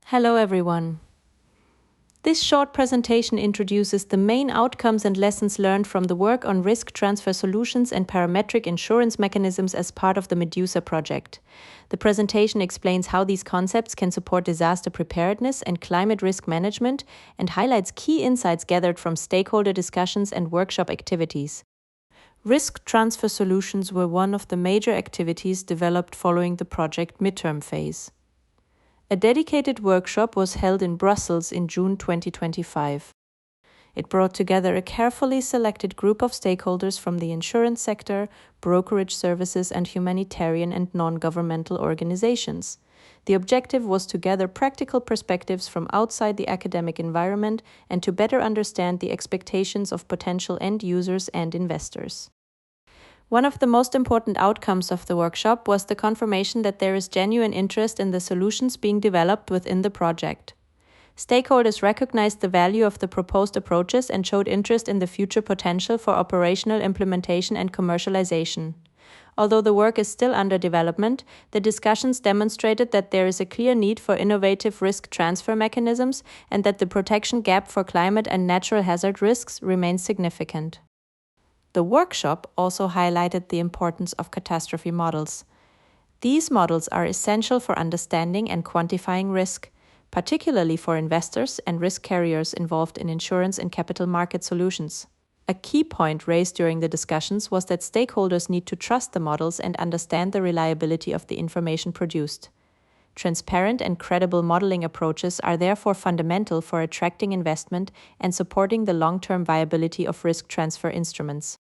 Hello everyone. This short presentation introduces the main outcomes and lessons learned from the work on risk transfer solutions and parametric insurance mechanisms as part of the MedEWSa project. The presentation explains how these concepts can support disaster preparedness and climate risk management and highlights key insights gathered from stakeholder discussions and workshop activities. Risk transfer solutions were one of the major activities developed following the project midterm phase. A dedicated workshop was held in Brussels in June 2025. It brought together a carefully selected group of stakeholders from the insurance sector, brokerage services, and humanitarian and non-governmental organizations. The objective was to gather practical perspectives from outside the academic environment and to better understand the expectations of potential end users and investors. One of the most important outcomes of the workshop was the confirmation that there is genuine interest in the solutions being developed within the project. Stakeholders recognized the value of the proposed approaches and showed interest in the future potential for operational implementation and commercialization. Although the work is still under development, the discussions demonstrated that there is a clear need for innovative risk transfer mechanisms and that the protection gap for climate and natural hazard risks remains significant. The workshop also highlighted the importance of catastrophe models. These models are essential for understanding and quantifying risk, particularly for investors and risk carriers involved in insurance and capital market solutions. A key point raised during the discussions was that stakeholders need to trust the models and understand the reliability of the information produced. Transparent and credible modeling approaches are therefore fundamental for attracting investment and supporting the long-term viability of risk transfer instruments.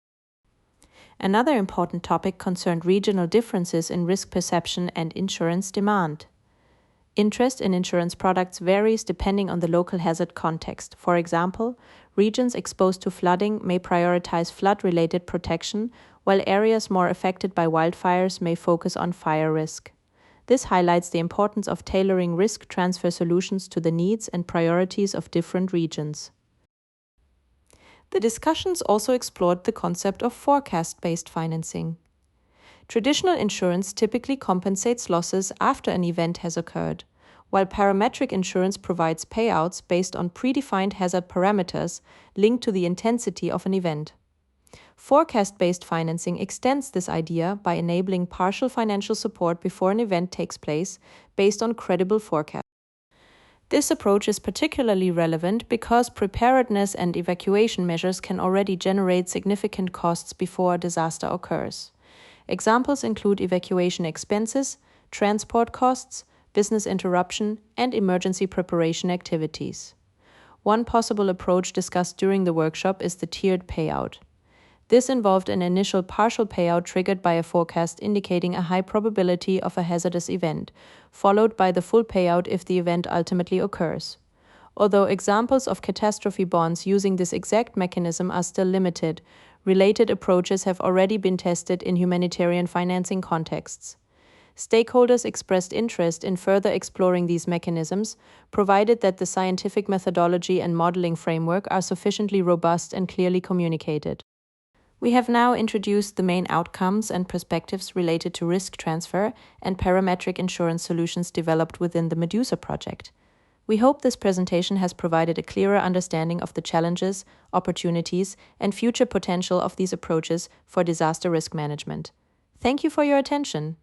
Another important topic concerned regional differences in risk perception and insurance demand. Interest in insurance products varies depending on the local hazard context. For example, regions exposed to flooding may prioritize flood-related protection, while areas more affected by wildfires may focus on fire risk. This highlights the importance of tailoring risk transfer solutions to the needs and priorities of different regions. The discussions also explored the concept of forecast-based financing. Traditional insurance typically compensates losses after an event has occurred, while parametric insurance provides payouts based on predefined hazard parameters linked to the intensity of an event. Forecast-based financing extends this idea by enabling partial financial support before an event takes place based on credible forecasts. This approach is particularly relevant because preparedness and evacuation measures can already generate significant costs before a disaster occurs. Examples include evacuation expenses, transport costs, business interruption, and emergency preparation activities. One possible approach discussed during the workshop is the tiered payout. This involved an initial partial payout triggered by a forecast indicating a high probability of a hazardous event, followed by the full payout if the event ultimately occurs. Although examples of catastrophe bonds using this exact mechanism are still limited, related approaches have already been tested in humanitarian financing contexts. Stakeholders expressed interest in further exploring these mechanisms, provided that the scientific methodology and modeling framework are sufficiently robust and clearly communicated. We have now introduced the main outcomes and perspectives related to risk transfer and parametric insurance solutions developed within the MedEWSa project. We hope this presentation has provided a clearer understanding of the challenges, opportunities, and future potential of these approaches for disaster risk management. Thank you for your attention.